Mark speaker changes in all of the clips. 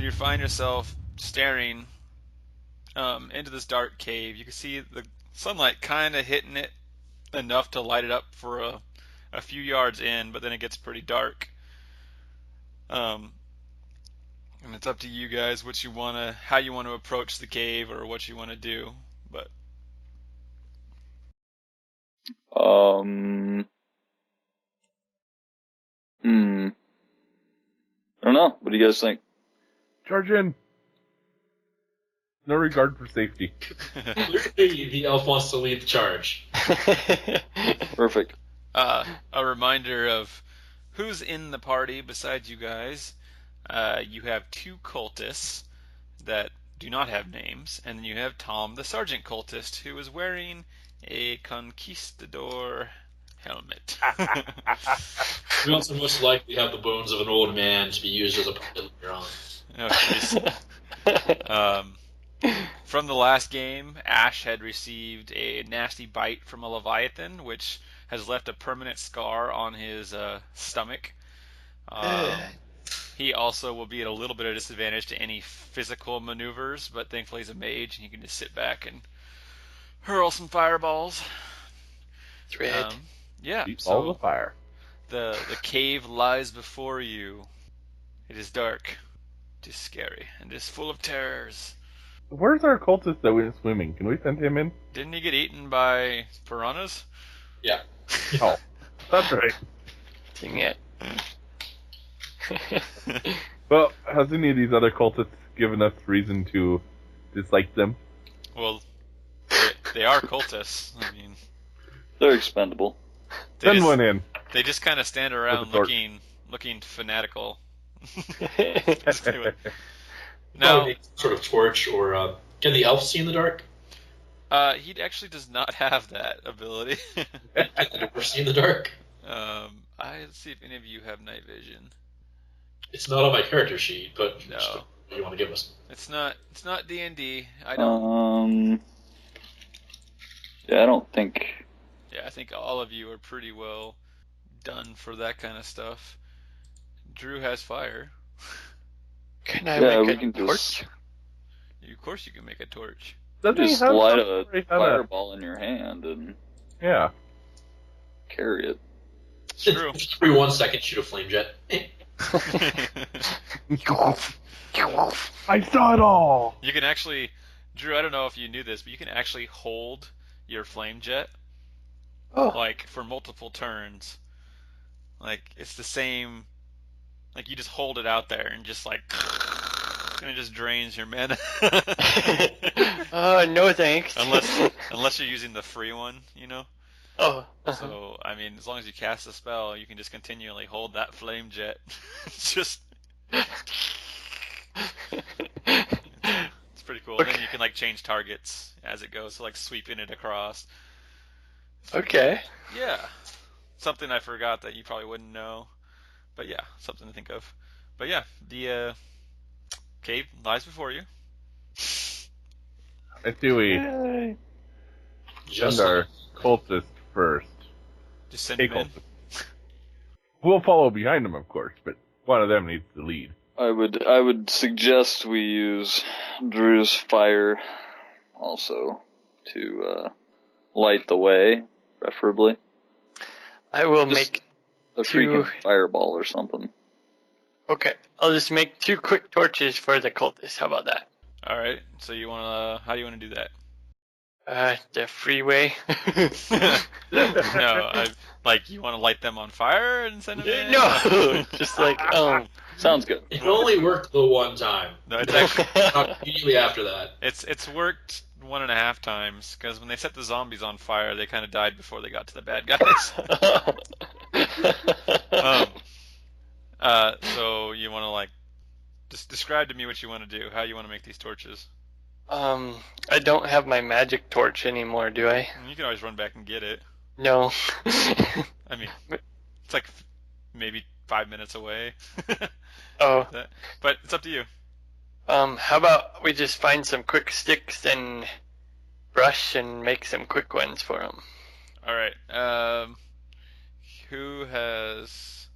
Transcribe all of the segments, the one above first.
Speaker 1: you find yourself staring into this dark cave. You can see the sunlight kind of hitting it enough to light it up for a few yards in, but then it gets pretty dark. Um, and it's up to you guys how you want to approach the cave or what you want to do. But
Speaker 2: Um, I don't know. What do you guys think?
Speaker 3: Charge in. No regard for safety.
Speaker 4: Clearly, the elf wants to lead the charge.
Speaker 2: Perfect.
Speaker 1: a reminder of who's in the party besides you guys. You have two cultists that do not have names, and then you have Tom, the sergeant cultist, who is wearing a conquistador helmet.
Speaker 4: We also most likely have the bones of an old man to be used as a puppet later on.
Speaker 1: Oh, jeez. From the last game, Ash had received a nasty bite from a leviathan, which has left a permanent scar on his stomach. He also will be at a little bit of disadvantage to any physical maneuvers, but thankfully he's a mage, and he can just sit back and hurl some fireballs.
Speaker 5: Thread.
Speaker 1: Yeah,
Speaker 3: All the fire.
Speaker 1: The cave lies before you. It is dark, it is scary, and it is full of terrors.
Speaker 3: Where's our cultist that went swimming? Can we send him in?
Speaker 1: Didn't he get eaten by piranhas?
Speaker 4: Yeah.
Speaker 3: Oh, that's right.
Speaker 5: Dang it.
Speaker 3: Well, has any of these other cultists given us reason to dislike them?
Speaker 1: Well, they are cultists. I mean,
Speaker 2: They're expendable.
Speaker 3: Send one in.
Speaker 1: They just kind of stand around
Speaker 3: With a
Speaker 1: looking fanatical.
Speaker 4: No,
Speaker 1: Now,
Speaker 4: sort of torch, or can the elf see in the dark?
Speaker 1: he actually does not have that ability.
Speaker 4: Can the dwarf see in the dark?
Speaker 1: Let's see if any of you have night vision.
Speaker 4: It's not on my character sheet, but
Speaker 1: No.
Speaker 4: what do you want to give us?
Speaker 1: It's not D&D. I don't.
Speaker 2: Yeah, I don't think.
Speaker 1: Yeah, I think all of you are pretty well done for that kind of stuff. Drew has fire.
Speaker 5: Can I
Speaker 2: Yeah,
Speaker 5: make
Speaker 2: we
Speaker 5: a
Speaker 2: can
Speaker 5: torch?
Speaker 2: just
Speaker 1: Of course, you can make a torch.
Speaker 3: Doesn't he
Speaker 2: just
Speaker 3: have
Speaker 2: light
Speaker 3: some-
Speaker 2: a
Speaker 3: he have
Speaker 2: fireball in your hand and
Speaker 3: Yeah.
Speaker 2: carry it.
Speaker 1: It's true.
Speaker 4: Every 1 second, shoot a flame jet.
Speaker 3: I saw it all!
Speaker 1: You can actually, Drew, I don't know if you knew this, but you can actually hold your flame jet,
Speaker 5: Oh,
Speaker 1: like, for multiple turns. Like, it's the same, like, you just hold it out there and just, like, and it just drains your mana.
Speaker 5: no thanks.
Speaker 1: Unless you're using the free one, you know?
Speaker 5: Oh.
Speaker 1: So, I mean, as long as you cast a spell, you can just continually hold that flame jet. It's just... It's pretty cool.
Speaker 5: Okay.
Speaker 1: Then you can, like, change targets as it goes, so, like, sweeping it across.
Speaker 5: Okay.
Speaker 1: Yeah. Something I forgot that you probably wouldn't know. But yeah, something to think of. But yeah, the cave lies before you.
Speaker 3: I see we
Speaker 5: Yay.
Speaker 4: Just
Speaker 3: send our
Speaker 4: like
Speaker 3: cultist first.
Speaker 1: Just send
Speaker 3: Hey,
Speaker 1: him in.
Speaker 3: cultist. We'll follow behind them, of course, but one of them needs to lead.
Speaker 2: I would suggest we use Drew's fire also to light the way, preferably.
Speaker 5: I will
Speaker 2: Just
Speaker 5: make
Speaker 2: a freaking fireball or something.
Speaker 5: Okay, I'll just make 2 quick torches for the cultists. How about that?
Speaker 1: All right. So you want to? How do you want to do that?
Speaker 5: The freeway.
Speaker 1: No, like you want to light them on fire and send them in?
Speaker 5: No, just like
Speaker 2: Sounds good.
Speaker 4: it only worked the one time.
Speaker 1: No, it's actually
Speaker 4: Not immediately after that.
Speaker 1: it's worked 1.5 times because when they set the zombies on fire, they kind of died before they got to the bad guys. So you want to like just describe to me what you want to do, how you want to make these torches.
Speaker 5: I don't have my magic torch anymore, do I?
Speaker 1: You can always run back and get it.
Speaker 5: No.
Speaker 1: I mean, it's like maybe 5 minutes away.
Speaker 5: Oh.
Speaker 1: But it's up to you.
Speaker 5: How about we just find some quick sticks and brush and make some quick ones for them?
Speaker 1: All right. Who has?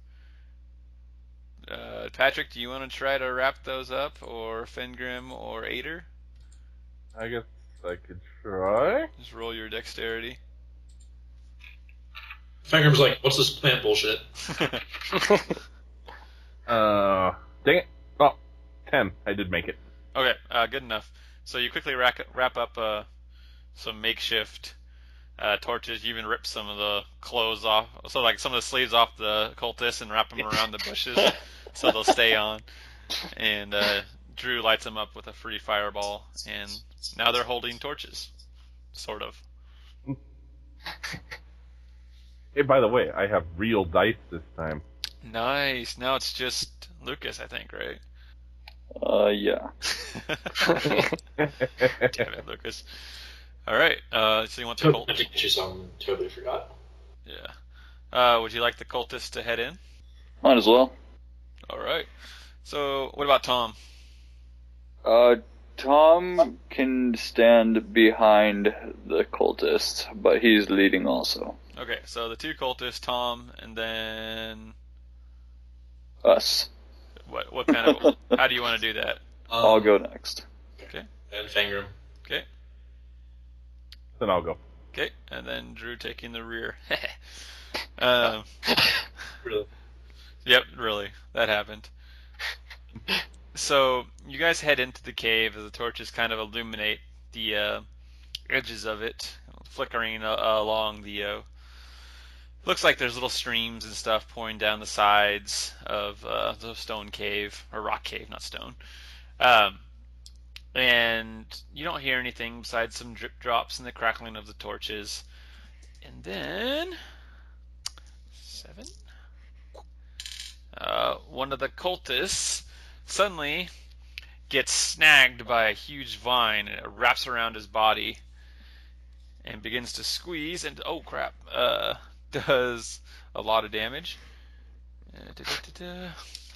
Speaker 1: Patrick, do you want to try to wrap those up, or Fengrim, or Ader?
Speaker 3: I guess I could try.
Speaker 1: Just roll your dexterity.
Speaker 4: Fingram's like, what's this plant bullshit?
Speaker 3: Dang it. Oh, 10. I did make it.
Speaker 1: Okay, good enough. So you quickly wrap up some makeshift torches. You even rip some of the clothes off, so like some of the sleeves off the cultists, and wrap them around the bushes so they'll stay on. And Drew lights them up with a free fireball, and now they're holding torches, sort of.
Speaker 3: Hey, by the way, I have real dice this time.
Speaker 1: Nice. Now it's just Lucas, I think, right?
Speaker 2: Yeah.
Speaker 1: Damn it, Lucas. All right. So you want the
Speaker 4: I
Speaker 1: cult?
Speaker 4: have to get you some. Totally forgot.
Speaker 1: Yeah. Would you like the cultists to head in?
Speaker 2: Might as well.
Speaker 1: All right. So what about Tom?
Speaker 2: Tom can stand behind the cultist, but he's leading also.
Speaker 1: Okay. So the two cultists, Tom, and then
Speaker 2: Us.
Speaker 1: what kind of? How do you want to do that?
Speaker 2: I'll go next.
Speaker 1: Okay.
Speaker 4: And Fangram.
Speaker 1: Okay.
Speaker 3: Then I'll go.
Speaker 1: Okay. And then Drew taking the rear.
Speaker 4: Really?
Speaker 1: Yep. Really. That happened. So you guys head into the cave as the torches kind of illuminate the edges of it, flickering along the. Looks like there's little streams and stuff pouring down the sides of the stone cave, or rock cave, not stone. And you don't hear anything besides some drip drops and the crackling of the torches. And then 7. One of the cultists suddenly gets snagged by a huge vine, and it wraps around his body and begins to squeeze, and oh crap, does a lot of damage.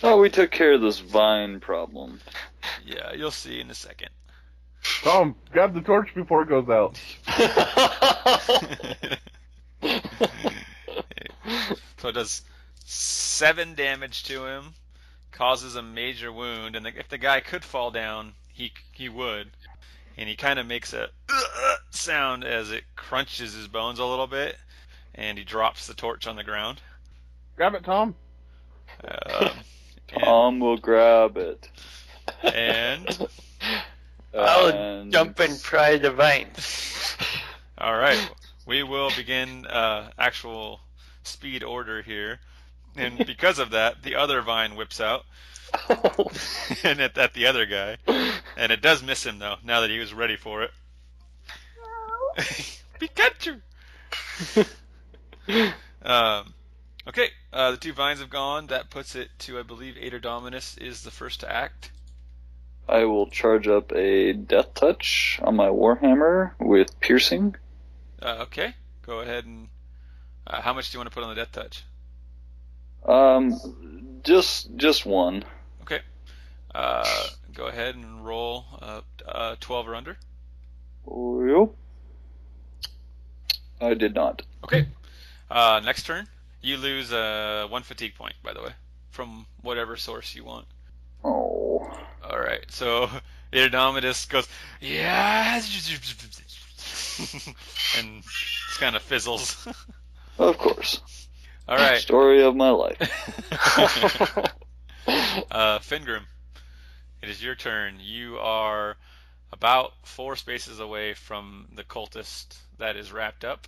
Speaker 2: Oh, we took care of this vine problem.
Speaker 1: Yeah, you'll see in a second.
Speaker 3: Tom, grab the torch before it goes out.
Speaker 1: So it does 7 damage to him, causes a major wound, and if the guy could fall down, he would. And he kind of makes a sound as it crunches his bones a little bit, and he drops the torch on the ground.
Speaker 3: Grab it, Tom.
Speaker 2: Tom will grab it.
Speaker 1: And
Speaker 5: I'll jump and pry the vine.
Speaker 1: all right, we will begin actual speed order here, and because of that, the other vine whips out, and at the other guy, and it does miss him though. Now that he was ready for it, Pikachu. Okay, the 2 vines have gone. That puts it to, I believe, Ader Dominus is the first to act.
Speaker 2: I will charge up a death touch on my warhammer with piercing.
Speaker 1: Okay, go ahead and how much do you want to put on the death touch?
Speaker 2: Just one.
Speaker 1: Okay, go ahead and roll 12 or under.
Speaker 2: Yep. I did not.
Speaker 1: Okay, next turn you lose 1 fatigue point, by the way, from whatever source you want.
Speaker 2: Oh.
Speaker 1: All right, so Idodomitus goes, yeah, and just kind of fizzles.
Speaker 2: Of course.
Speaker 1: All right.
Speaker 2: Story of my life.
Speaker 1: Fengrim, it is your turn. You are about 4 spaces away from the cultist that is wrapped up,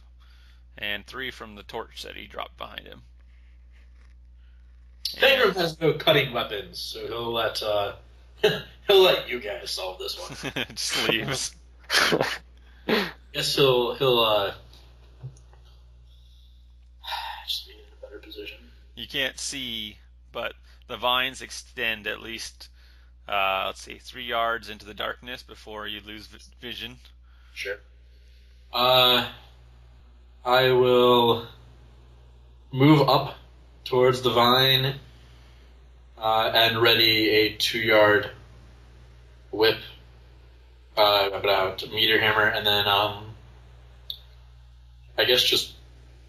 Speaker 1: and 3 from the torch that he dropped behind him.
Speaker 4: Fangram has no cutting weapons, so he'll let you guys solve this one.
Speaker 1: Just leaves.
Speaker 4: Guess he'll just be in a better position.
Speaker 1: You can't see, but the vines extend at least, let's see, 3 yards into the darkness before you lose vision.
Speaker 4: Sure. I will move up towards the vine and ready a 2-yard whip. Whip it out, meteor hammer, and then I guess just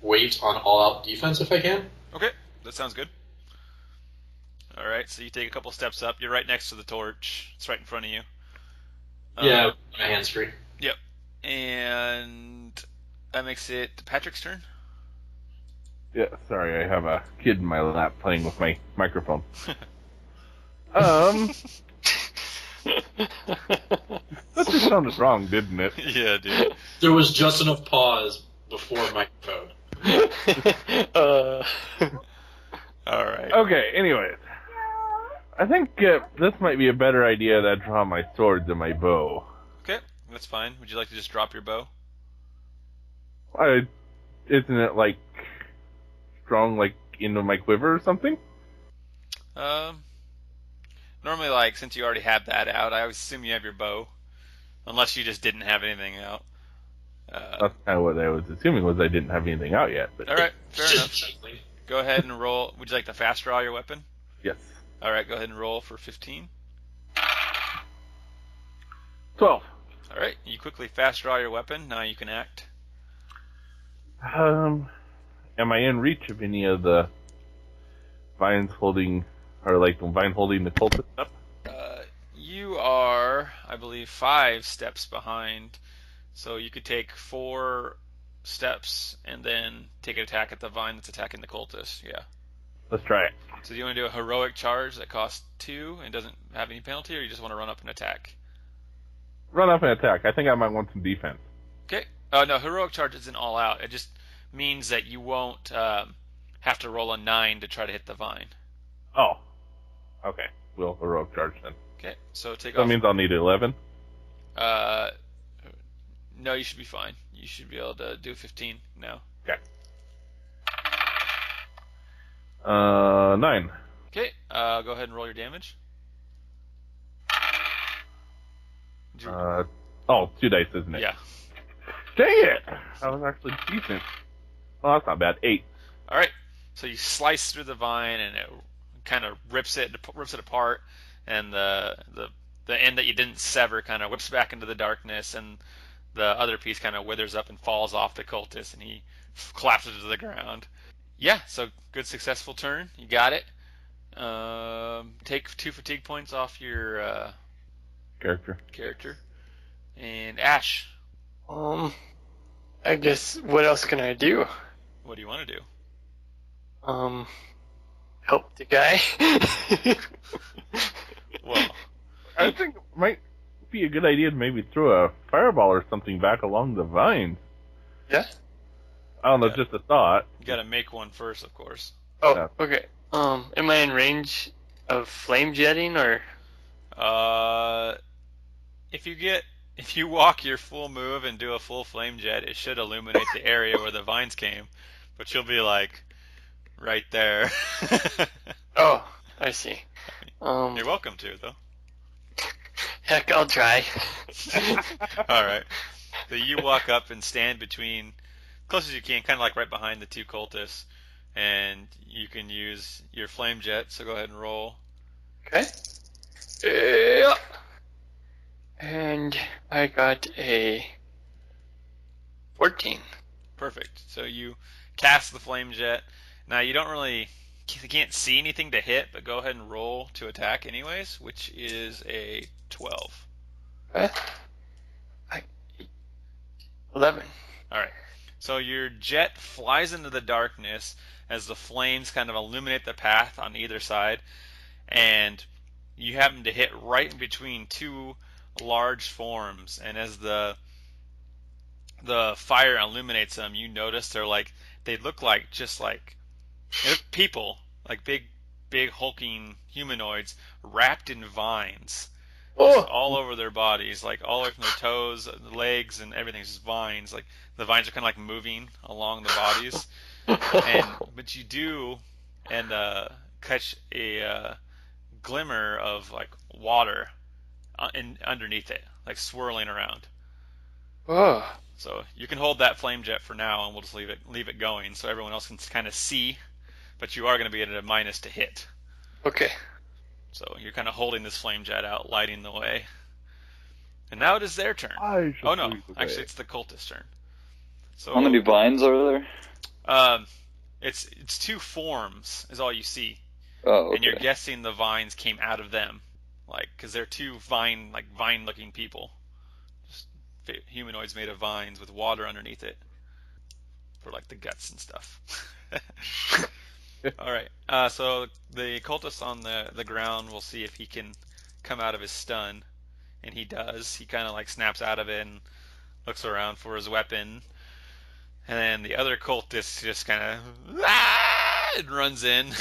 Speaker 4: wait on all-out defense if I can.
Speaker 1: Okay, that sounds good. All right, so you take a couple steps up. You're right next to the torch. It's right in front of you.
Speaker 4: Yeah, my hand's free.
Speaker 1: Yep. And that makes it Patrick's turn.
Speaker 3: Yeah, sorry, I have a kid in my lap playing with my microphone. That just sounded wrong, didn't it?
Speaker 1: Yeah, dude.
Speaker 4: There was just enough pause before microphone.
Speaker 1: All right.
Speaker 3: Okay, anyways. I think this might be a better idea that I draw my sword than my bow.
Speaker 1: Okay, that's fine. Would you like to just drop your bow?
Speaker 3: Isn't it, like, strong, like, into my quiver or something?
Speaker 1: Normally, like, since you already have that out, I always assume you have your bow. Unless you just didn't have anything out.
Speaker 3: That's kind of what I was assuming, was I didn't have anything out yet. But
Speaker 1: Alright, fair enough. Go ahead and roll. Would you like to fast draw your weapon?
Speaker 3: yes.
Speaker 1: Alright, go ahead and roll for 15.
Speaker 3: 12.
Speaker 1: Alright, you quickly fast draw your weapon. Now you can act.
Speaker 3: Am I in reach of any of the vines holding, or like the vine holding the cultist up?
Speaker 1: You are, I believe, 5 steps behind. So you could take 4 steps and then take an attack at the vine that's attacking the cultist. Yeah.
Speaker 3: Let's try it.
Speaker 1: So do you want to do a heroic charge that costs 2 and doesn't have any penalty, or you just want to run up and attack?
Speaker 3: Run up and attack. I think I might want some defense.
Speaker 1: Okay. No, heroic charge isn't all out. It just means that you won't have to roll a 9 to try to hit the vine.
Speaker 3: Oh. Okay. We'll heroic charge then.
Speaker 1: Okay. So take
Speaker 3: That
Speaker 1: off.
Speaker 3: means I'll need 11.
Speaker 1: No, you should be fine. You should be able to do 15 now.
Speaker 3: Okay. 9.
Speaker 1: Okay. Go ahead and roll your damage. Did you-
Speaker 3: 2 dice, isn't it?
Speaker 1: Yeah.
Speaker 3: Dang it! That was actually decent. Oh, that's not bad. 8.
Speaker 1: All right. So you slice through the vine, and it kind of rips it apart, and the end that you didn't sever kind of whips back into the darkness, and the other piece kind of withers up and falls off the cultist, and he collapses to the ground. Yeah. So good, successful turn. You got it. Take 2 fatigue points off your character. And Ash,
Speaker 5: I guess, what else can I do?
Speaker 1: what do you want to do?
Speaker 5: Help the guy?
Speaker 1: Well,
Speaker 3: I think it might be a good idea to maybe throw a fireball or something back along the vines.
Speaker 5: Yeah?
Speaker 3: I don't know,
Speaker 1: Yeah.
Speaker 3: just a thought.
Speaker 1: you got to make one first, of course.
Speaker 5: Oh,
Speaker 3: Yeah.
Speaker 5: okay. Am I in range of flame jetting, or?
Speaker 1: If you walk your full move and do a full flame jet, it should illuminate the area where the vines came, but you'll be like right there.
Speaker 5: Oh, I see.
Speaker 1: You're welcome to, though.
Speaker 5: Heck, I'll try.
Speaker 1: All right. So you walk up and stand between, close as you can, kind of like right behind the 2 cultists, and you can use your flame jet. So go ahead and roll.
Speaker 5: Okay. Yeah. And I got a 14.
Speaker 1: Perfect. So you cast the flame jet. Now you can't see anything to hit, but go ahead and roll to attack anyways, which is a 12.
Speaker 5: Okay. 11.
Speaker 1: All right. So your jet flies into the darkness as the flames kind of illuminate the path on either side, and you happen to hit right in between 2 large forms. And as the fire illuminates them, you notice they look like people, like big hulking humanoids wrapped in vines.
Speaker 5: Oh!
Speaker 1: All over their bodies, like all over from their toes, the legs, and everything's just vines. Like the vines are kind of like moving along the bodies, but you do catch a glimmer of like water underneath it, like swirling around.
Speaker 5: Oh.
Speaker 1: So you can hold that flame jet for now, and we'll just leave it going, so everyone else can kind of see. But you are going to be at a minus to hit.
Speaker 5: Okay.
Speaker 1: So you're kind of holding this flame jet out, lighting the way. And now it is their turn.
Speaker 3: I shall
Speaker 1: Oh no,
Speaker 3: lead the way.
Speaker 1: actually it's the cultist turn. So
Speaker 2: How many vines are there?
Speaker 1: It's 2 forms is all you see.
Speaker 2: Oh,
Speaker 1: and you're
Speaker 2: okay.
Speaker 1: guessing the vines came out of them, like because they're two vine-looking people, just humanoids made of vines with water underneath it for like the guts and stuff. All right. So the cultist on the ground will see if he can come out of his stun, and he does. He kind of like snaps out of it and looks around for his weapon, and then the other cultist just kind of and runs in, and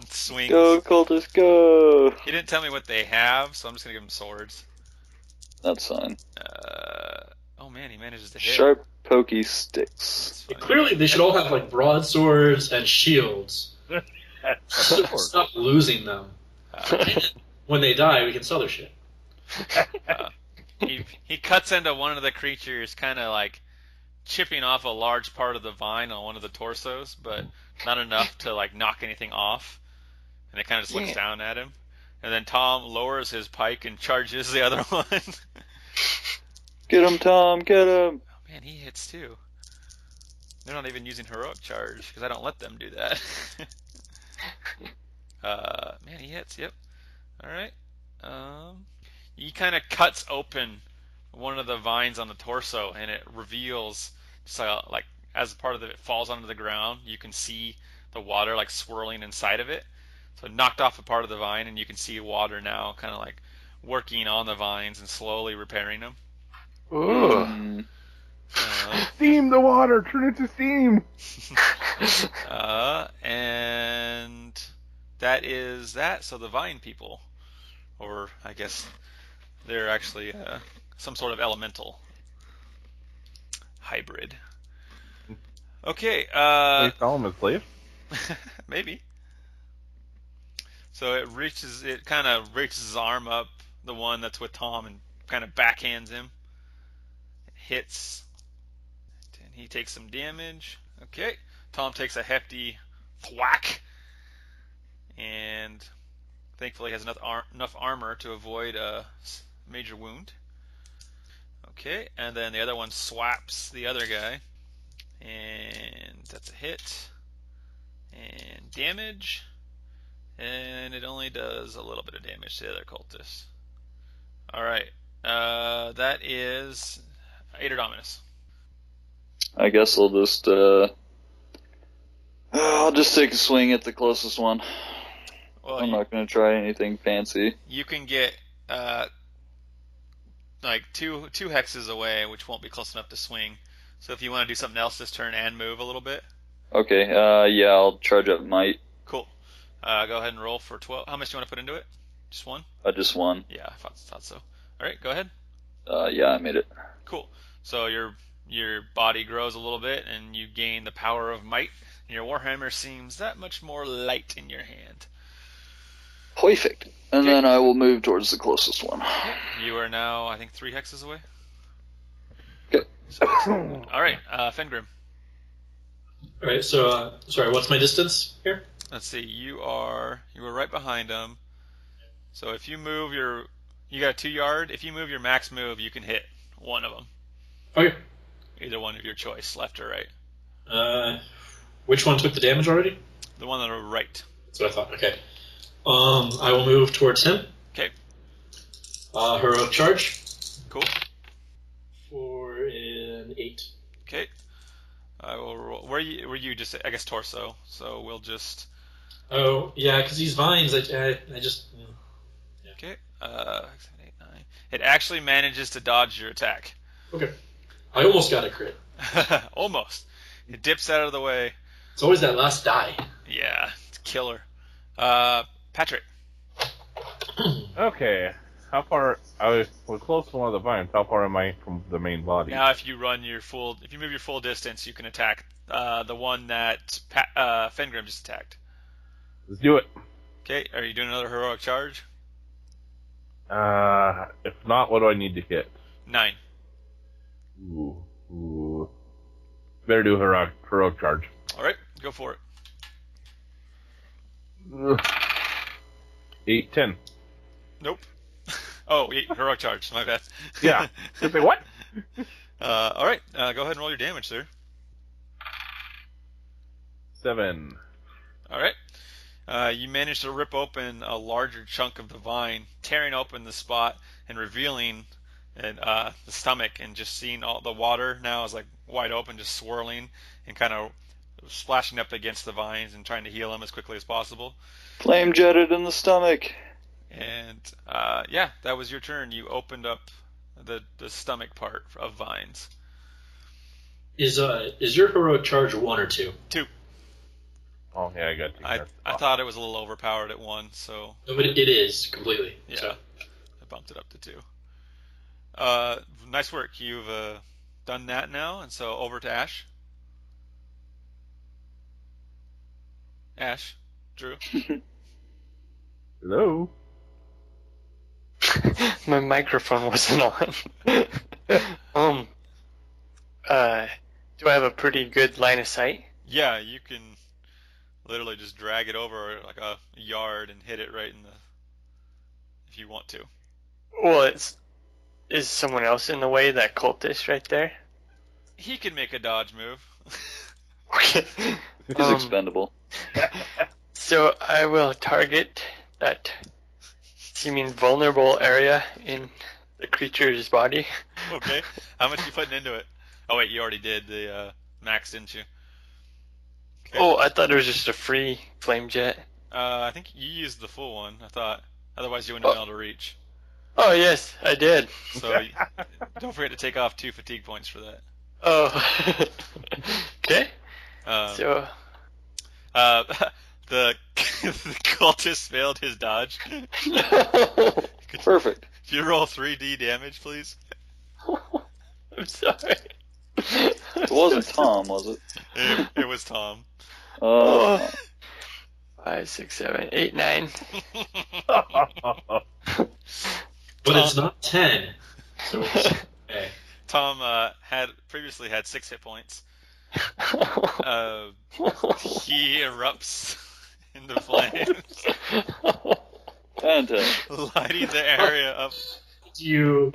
Speaker 1: swings.
Speaker 2: Go, cultist, go!
Speaker 1: He didn't tell me what they have, so I'm just gonna give him swords.
Speaker 2: That's fine.
Speaker 1: Oh man, he manages to hit.
Speaker 2: Sharp, pokey sticks.
Speaker 1: That's funny.
Speaker 4: Clearly, they should all have like broadswords and shields. Stop losing them. When they die, we can sell their shit.
Speaker 1: He cuts into one of the creatures, kind of like chipping off a large part of the vine on one of the torsos, but not enough to like knock anything off. And it kind of just looks down at him. And then Tom lowers his pike and charges the other one.
Speaker 2: Get him, Tom, get him!
Speaker 1: Oh, man, he hits too. They're not even using heroic charge because I don't let them do that. Man, he hits. Yep. All right. He kind of cuts open one of the vines on the torso, and it reveals just like as part of it falls onto the ground, you can see the water like swirling inside of it. So it knocked off a part of the vine, and you can see water now, kind of like working on the vines and slowly repairing them.
Speaker 5: Ooh.
Speaker 3: Steam the water, turn it to steam.
Speaker 1: And that is that. So the vine people, or I guess they're actually some sort of elemental hybrid. Okay.
Speaker 3: They call him a slave?
Speaker 1: Maybe. So it kind of reaches his arm up, the one that's with Tom, and kind of backhands him. Hits. And he takes some damage. Okay. Tom takes a hefty thwack. And thankfully has enough armor to avoid a major wound. Okay. And then the other one swaps the other guy. And that's a hit. And damage. And it only does a little bit of damage to the other cultist. Alright. That is Ader Dominus.
Speaker 2: I guess I'll just take a swing at the closest one.
Speaker 1: Well,
Speaker 2: I'm not going to try anything fancy.
Speaker 1: you can get like two hexes away, which won't be close enough to swing. So if you want to do something else this turn and move a little bit.
Speaker 2: Okay, yeah, I'll charge up might.
Speaker 1: Cool. Go ahead and roll for 12. How much do you want to put into it? Just one?
Speaker 2: Just one.
Speaker 1: Yeah, I thought so. Alright, go ahead.
Speaker 2: Yeah, I made it.
Speaker 1: Cool. So your body grows a little bit, and you gain the power of might, and your warhammer seems that much more light in your hand.
Speaker 2: Perfect. And
Speaker 1: Okay.
Speaker 2: then I will move towards the closest one.
Speaker 1: You are now, I think, 3 hexes away.
Speaker 2: Okay.
Speaker 1: All right, Fengrim.
Speaker 4: All right. So, sorry. What's my distance here?
Speaker 1: Let's see. You were right behind him. So if you move you got a 2 yard. If you move your max move, you can hit one of them.
Speaker 4: Okay.
Speaker 1: Either one of your choice, left or right.
Speaker 4: Which one took the damage already?
Speaker 1: The one on the right.
Speaker 4: That's what I thought. Okay. I will move towards him.
Speaker 1: Okay.
Speaker 4: Heroic charge.
Speaker 1: Cool.
Speaker 4: For an 8.
Speaker 1: Okay. I will roll. Were you just, I guess, torso? So we'll just.
Speaker 4: Oh yeah, because these vines, I just.
Speaker 1: Okay. 7, 8, 9. It actually manages to dodge your attack.
Speaker 4: Okay. I almost got a crit.
Speaker 1: Almost. It dips out of the way.
Speaker 4: It's always that last die.
Speaker 1: Yeah, it's killer. Patrick.
Speaker 3: Okay. How far? We're close to one of the vines. How far am I from the main body?
Speaker 1: Now, if you move your full distance, you can attack the one that Fengrim just attacked.
Speaker 3: Let's do it.
Speaker 1: Okay, are you doing another heroic charge?
Speaker 3: If not, what do I need to hit?
Speaker 1: 9.
Speaker 3: Ooh. Better do heroic charge.
Speaker 1: All right, go for it.
Speaker 3: Ugh. 8, 10.
Speaker 1: Nope. Oh, heroic charge. My bad.
Speaker 3: Yeah. Just say what?
Speaker 1: All right, go ahead and roll your damage, sir.
Speaker 3: 7.
Speaker 1: All right. You manage to rip open a larger chunk of the vine, tearing open the spot and revealing the stomach, and just seeing all the water now is like wide open, just swirling and kind of splashing up against the vines and trying to heal them as quickly as possible.
Speaker 2: Flame jetted in the stomach.
Speaker 1: And yeah, that was your turn. You opened up the stomach part of vines.
Speaker 4: Is your heroic charge 1 or 2?
Speaker 1: 2.
Speaker 3: Oh yeah, I got to.
Speaker 1: I thought it was a little overpowered at 1, so
Speaker 4: No, but it is completely.
Speaker 1: yeah,
Speaker 4: So.
Speaker 1: I bumped it up to 2. Nice work. You've done that now, and so over to Ash. Ash, Drew.
Speaker 3: Hello.
Speaker 5: My microphone wasn't on. Do I have a pretty good line of sight?
Speaker 1: Yeah, you can literally just drag it over like a yard and hit it right in the. If you want to.
Speaker 5: Well, is someone else in the way? That cultist right there.
Speaker 1: He can make a dodge move.
Speaker 5: Okay.
Speaker 2: He's expendable.
Speaker 5: So I will target that seeming vulnerable area in the creature's body.
Speaker 1: Okay. How much are you putting into it? Oh wait, you already did the max, didn't you? Okay.
Speaker 5: Oh, I thought it was just a free flame jet.
Speaker 1: I think you used the full one. I thought. Otherwise, you wouldn't have been able to reach.
Speaker 5: Oh yes, I did.
Speaker 1: So don't forget to take off 2 fatigue points for that.
Speaker 5: Oh. Okay. So.
Speaker 1: The cultist failed his dodge.
Speaker 5: No.
Speaker 2: Perfect.
Speaker 1: Could you roll 3d damage, please?
Speaker 5: I'm sorry.
Speaker 2: It wasn't Tom, was it?
Speaker 1: It was Tom.
Speaker 5: Oh. 5, 6, 7, 8, 9.
Speaker 4: But it's not 10. So it's okay.
Speaker 1: Tom had previously had 6 hit points. He erupts into flames,
Speaker 2: Fantastic.
Speaker 1: lighting the area up.
Speaker 4: You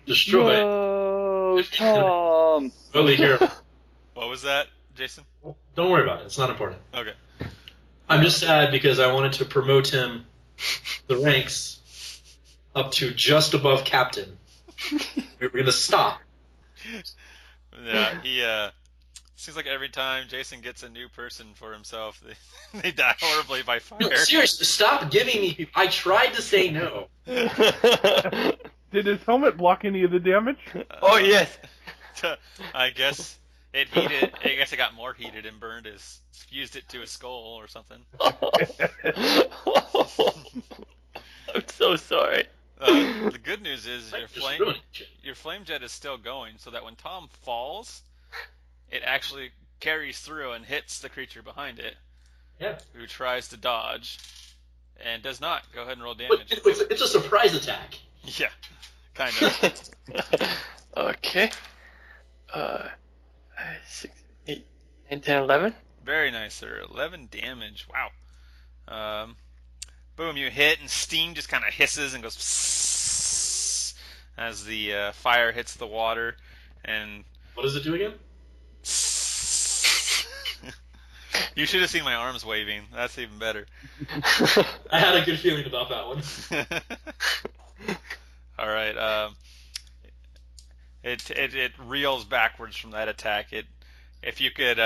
Speaker 4: destroy it.
Speaker 2: No, Tom.
Speaker 4: Really here.
Speaker 1: What was that, Jason?
Speaker 4: Don't worry about it. It's not important.
Speaker 1: Okay.
Speaker 4: I'm just sad because I wanted to promote him the ranks up to just above captain. We're going to stop.
Speaker 1: Yeah, he seems like every time Jason gets a new person for himself, they die horribly by fire.
Speaker 4: No, seriously, stop giving me people. I tried to say no.
Speaker 3: Did his helmet block any of the damage?
Speaker 5: Oh yes.
Speaker 1: I guess it heated. I guess it got more heated and burned fused it to his skull or something.
Speaker 5: I'm so sorry.
Speaker 1: The good news is
Speaker 4: I'm
Speaker 1: your
Speaker 4: just ruining shit.
Speaker 1: flame jet is still going, so that when Tom falls, it actually carries through and hits the creature behind it,
Speaker 4: Yeah.
Speaker 1: who tries to dodge and does not. Go ahead and roll
Speaker 4: But
Speaker 1: damage.
Speaker 4: it's a surprise attack.
Speaker 1: Yeah, kind of.
Speaker 5: Okay. 6, 8, 9, 10, 11.
Speaker 1: Very nice, sir. 11 damage. Wow. Boom, you hit, and steam just kind of hisses and goes psss as the fire hits the water, and
Speaker 4: What does it do again?
Speaker 1: you should have seen my arms waving. That's even better.
Speaker 4: I had a good feeling about that one.
Speaker 1: All right. It reels backwards from that attack. If you could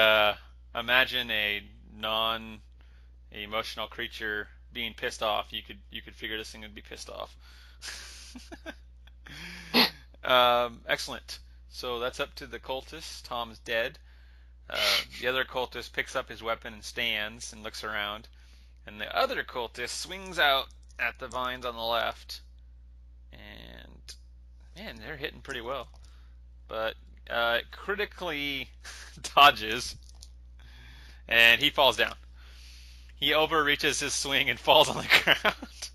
Speaker 1: imagine a non-emotional creature being pissed off, you could figure this thing would be pissed off. Excellent. So that's up to the cultist. Tom's dead. The other cultist picks up his weapon and stands and looks around, and the other cultist swings out at the vines on the left, and man, they're hitting pretty well, but critically dodges, and he falls down. He overreaches his swing and falls on the ground.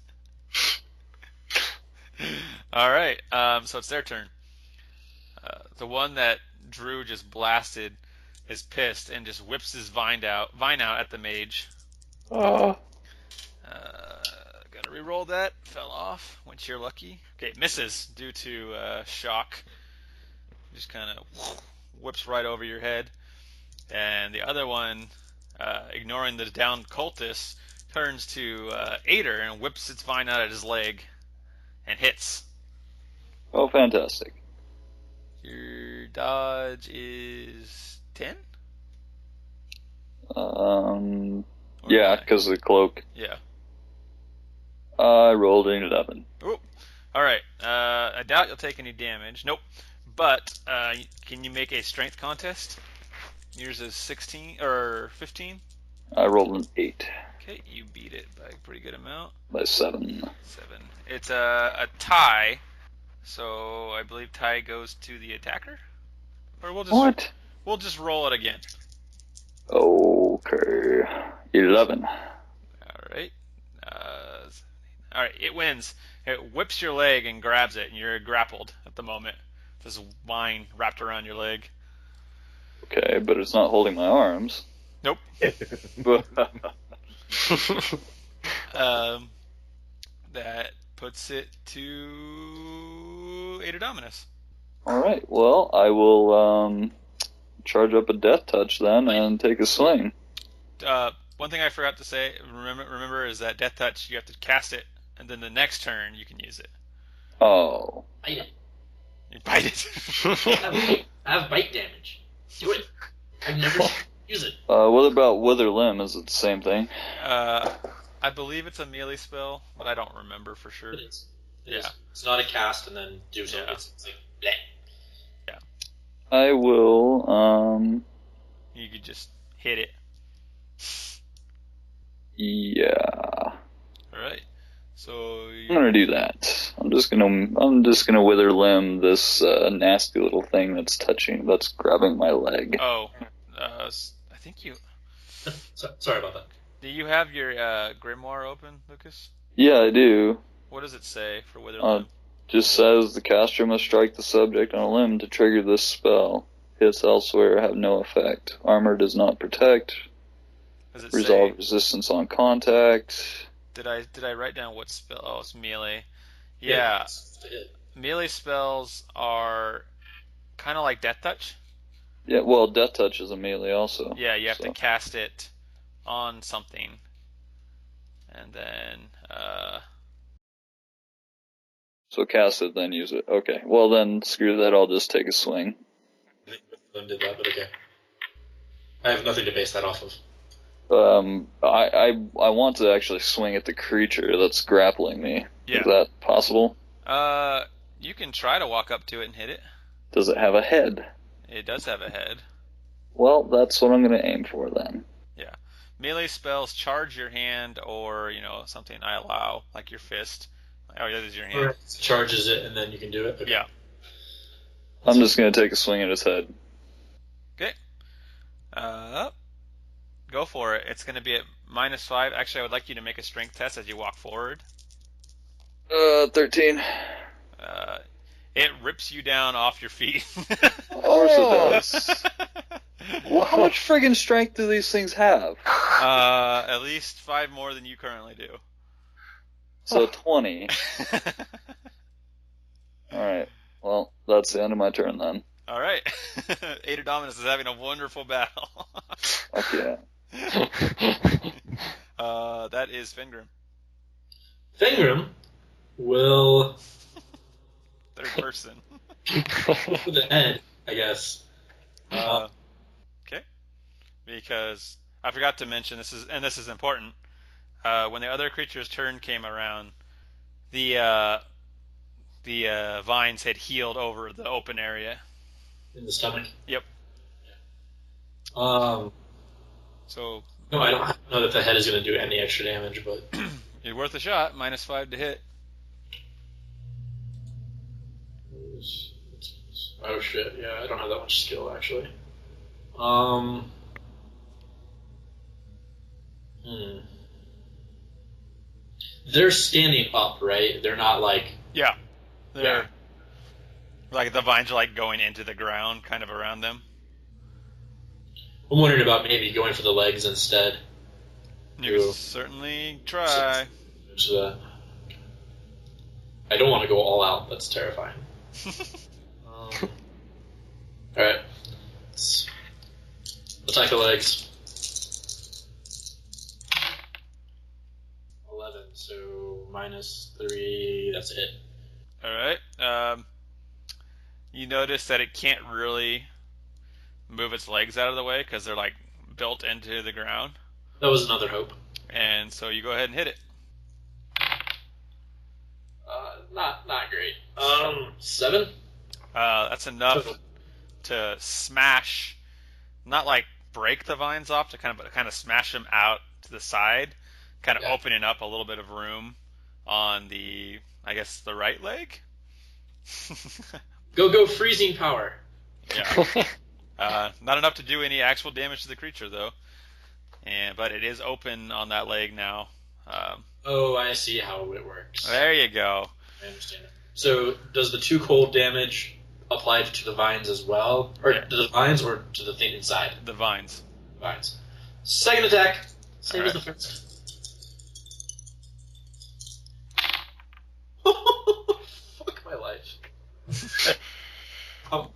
Speaker 1: All right, so it's their turn. The one that Drew just blasted is pissed and just whips his vine out at the mage.
Speaker 5: Oh.
Speaker 1: Gotta re-roll that. Fell off. Once you're lucky. Okay, misses due to shock. Just kind of whips right over your head. And the other one, ignoring the downed cultist, turns to Ader and whips its vine out of his leg and hits.
Speaker 2: Oh, fantastic.
Speaker 1: Your dodge is 10?
Speaker 2: Yeah, because of the cloak.
Speaker 1: Yeah.
Speaker 2: I rolled an 11.
Speaker 1: Oh, all right. I doubt you'll take any damage. Nope. But can you make a strength contest? Yours is 16 or 15.
Speaker 2: I rolled an 8
Speaker 1: Okay, you beat it by a pretty good amount.
Speaker 2: by 7.
Speaker 1: 7. It's a tie, so I believe tie goes to the attacker. Or
Speaker 2: What?
Speaker 1: we'll just roll it again.
Speaker 2: Okay. 11.
Speaker 1: All right. All right. It wins. It whips your leg and grabs it, and you're grappled at the moment. This vine wrapped around your leg.
Speaker 2: Okay, but it's not holding my arms.
Speaker 1: Nope. That puts it to Ada Dominus.
Speaker 2: Alright, well, I will charge up a death touch then and take a swing.
Speaker 1: One thing I forgot to say, remember, is that death touch, you have to cast it, and then the next turn you can use it.
Speaker 2: Oh.
Speaker 4: Bite it.
Speaker 1: You bite it.
Speaker 4: I have bite damage. Do it. I've never used it.
Speaker 2: What about Wither Limb? Is it the same thing?
Speaker 1: I believe it's a melee spell, but I don't remember for sure.
Speaker 4: It is. It
Speaker 1: Yeah.
Speaker 4: is. It's not a cast and then do something.
Speaker 1: Yeah.
Speaker 4: It's like, bleh.
Speaker 2: I will,
Speaker 1: You could just hit it.
Speaker 2: yeah.
Speaker 1: Alright. So
Speaker 2: I'm gonna do that. I'm just gonna Wither Limb this, nasty little thing that's grabbing my leg.
Speaker 1: I think you...
Speaker 4: Sorry about that.
Speaker 1: Do you have your grimoire open, Lucas?
Speaker 2: Yeah, I do.
Speaker 1: What does it say for Wither Limb?
Speaker 2: Just says the caster must strike the subject on a limb to trigger this spell. Hits elsewhere have no effect. Armor does not protect.
Speaker 1: Does it
Speaker 2: Resolve
Speaker 1: say...
Speaker 2: resistance on contact.
Speaker 1: Did I write down what spell? Oh, it's melee. Yeah. Melee spells are kind of like Death Touch.
Speaker 2: Yeah, well, Death Touch is a melee also.
Speaker 1: Yeah, you have to cast it on something. And then...
Speaker 2: So cast it, then use it. Okay, well then, screw that, I'll just take a swing.
Speaker 4: I think both of them did that, but okay. I have nothing to base that off of.
Speaker 2: I want to actually swing at the creature that's grappling me.
Speaker 1: Yeah.
Speaker 2: Is that possible?
Speaker 1: You can try to walk up to it and hit it.
Speaker 2: Does it have a head?
Speaker 1: It does have a head.
Speaker 2: Well, that's what I'm going to aim for then.
Speaker 1: Yeah. Melee spells charge your hand or, something I allow, like your fist. Oh, yeah, this is your hand.
Speaker 4: Or it charges it and then you can do it? Okay.
Speaker 1: Yeah.
Speaker 2: I'm just going to take a swing at his head.
Speaker 1: Okay. Go for it. It's going to be at -5. Actually, I would like you to make a strength test as you walk forward.
Speaker 2: 13.
Speaker 1: It rips you down off your feet.
Speaker 2: Of course it does. Well, how much friggin' strength do these things have?
Speaker 1: At least 5 more than you currently do.
Speaker 2: So 20. Alright, well, that's the end of my turn then.
Speaker 1: All right. Ada Dominus is having a wonderful battle.
Speaker 2: Fuck yeah.
Speaker 1: That is Fengrim.
Speaker 4: Fengrim will...
Speaker 1: Third person.
Speaker 4: for the head, I guess.
Speaker 1: Okay. Because I forgot to mention this is important. When the other creature's turn came around, the vines had healed over the open area.
Speaker 4: In the stomach?
Speaker 1: Yep. So
Speaker 4: No, I don't know that the head is going to do any extra damage, but...
Speaker 1: you're worth a shot. -5 to hit.
Speaker 4: Oh shit, yeah, I don't have that much skill, actually. They're standing up, right? They're not like...
Speaker 1: Yeah. They're like the vines are like going into the ground, kind of around them.
Speaker 4: I'm wondering about maybe going for the legs instead.
Speaker 1: You can certainly try.
Speaker 4: I don't want to go all out. That's terrifying. Alright. Let's attack the legs. so -3. That's it.
Speaker 1: All right. You notice that it can't really move its legs out of the way because they're like built into the ground,
Speaker 4: That was another hope.
Speaker 1: and so you go ahead and hit it.
Speaker 4: Not great. 7.
Speaker 1: That's enough
Speaker 4: Total.
Speaker 1: to smash, not like break the vines off, to kind of smash them out to the side, kind of
Speaker 4: Yeah.
Speaker 1: opening up a little bit of room on the, I guess, the right leg.
Speaker 4: Go freezing power.
Speaker 1: Yeah. Not enough to do any actual damage to the creature though, but it is open on that leg now.
Speaker 4: Oh, I see how it works.
Speaker 1: There you go.
Speaker 4: I understand it. So, does the 2 cold damage apply to the vines as well? Or
Speaker 1: Yeah.
Speaker 4: to the vines or to the thing inside?
Speaker 1: The vines.
Speaker 4: Vines. Second attack. Same as
Speaker 1: Alright.
Speaker 4: the first. Fuck my life. I'm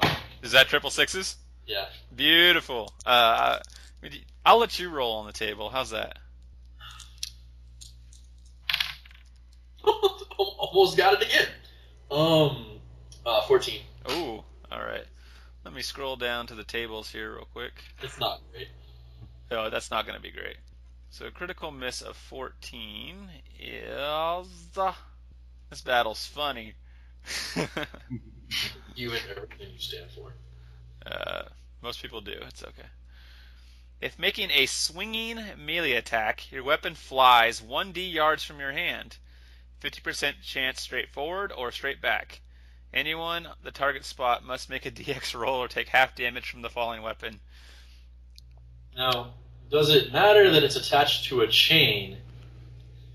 Speaker 4: done.
Speaker 1: Is that triple sixes?
Speaker 4: Yeah.
Speaker 1: Beautiful. I'll let you roll on the table. How's that?
Speaker 4: Almost got it again. 14.
Speaker 1: Ooh, all right. Let me scroll down to the tables here real quick.
Speaker 4: It's not great.
Speaker 1: Oh, that's not going to be great. So a critical miss of 14 is... This battle's funny.
Speaker 4: You and everything you stand for.
Speaker 1: Most people do. It's okay. If making a swinging melee attack, your weapon flies 1d yards from your hand. 50% chance straight forward or straight back. Anyone the target spot must make a DX roll or take half damage from the falling weapon.
Speaker 4: Now, does it matter that it's attached to a chain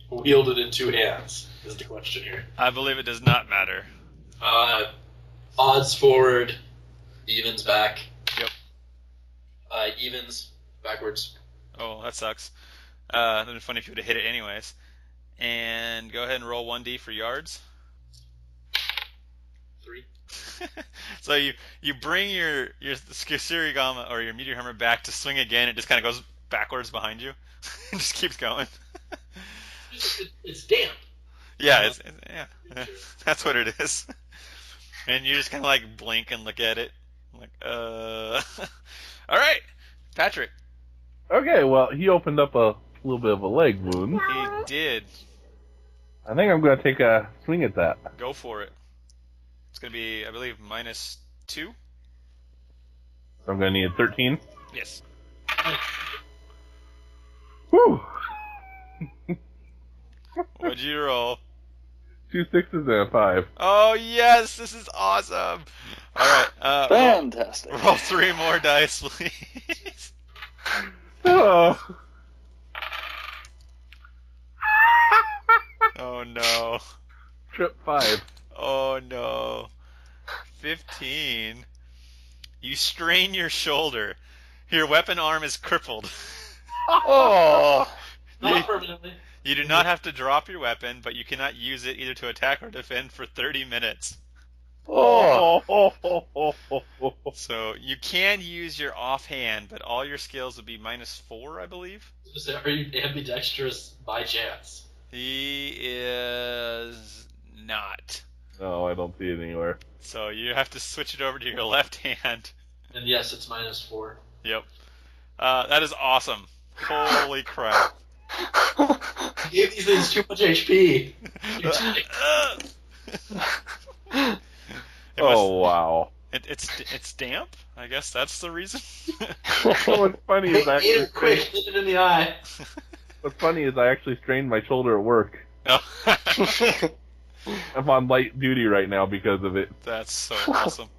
Speaker 4: wielded in 2 hands? Is the question here.
Speaker 1: I believe it does not matter.
Speaker 4: Odds forward, evens back.
Speaker 1: Yep.
Speaker 4: Evens backwards.
Speaker 1: Oh, that sucks. That'd be funny if you would have hit it anyways. And go ahead and roll 1d for yards.
Speaker 4: 3.
Speaker 1: So you bring your Surigama or your meteor hammer back to swing again. It just kind of goes backwards behind you. It just keeps going.
Speaker 4: It's damp.
Speaker 1: Yeah, yeah, that's what it is. And you just kind of like blink and look at it, like, all right, Patrick.
Speaker 3: Okay, well, he opened up a little bit of a leg wound.
Speaker 1: He did.
Speaker 3: I think I'm going to take a swing at that.
Speaker 1: Go for it. It's going to be, I believe, -2.
Speaker 3: So I'm going to need a 13.
Speaker 1: Yes.
Speaker 3: Whew!
Speaker 1: What'd you roll?
Speaker 3: 2 6s and a 5.
Speaker 1: Oh yes, this is awesome. All right,
Speaker 2: Fantastic.
Speaker 1: roll 3 more dice, please.
Speaker 3: Oh.
Speaker 1: Oh no.
Speaker 3: Trip 5.
Speaker 1: Oh no. 15. You strain your shoulder. Your weapon arm is crippled.
Speaker 5: Oh,
Speaker 4: Not permanently.
Speaker 1: You do not have to drop your weapon, but you cannot use it either to attack or defend for 30 minutes.
Speaker 5: oh,
Speaker 1: So you can use your offhand, but all your skills would be -4, I believe.
Speaker 4: Are you ambidextrous by chance?
Speaker 1: He is not.
Speaker 3: No, I don't see it anywhere.
Speaker 1: So you have to switch it over to your left hand.
Speaker 4: And yes, it's -4.
Speaker 1: Yep. That is awesome. Holy crap.
Speaker 4: You gave these things too much HP.
Speaker 3: Wow.
Speaker 1: It's damp. I guess that's the reason.
Speaker 3: So what's funny is I
Speaker 4: Hit it quick, hit it in the eye.
Speaker 3: actually strained my shoulder at work.
Speaker 1: Oh.
Speaker 3: I'm on light duty right now because of it.
Speaker 1: That's so awesome.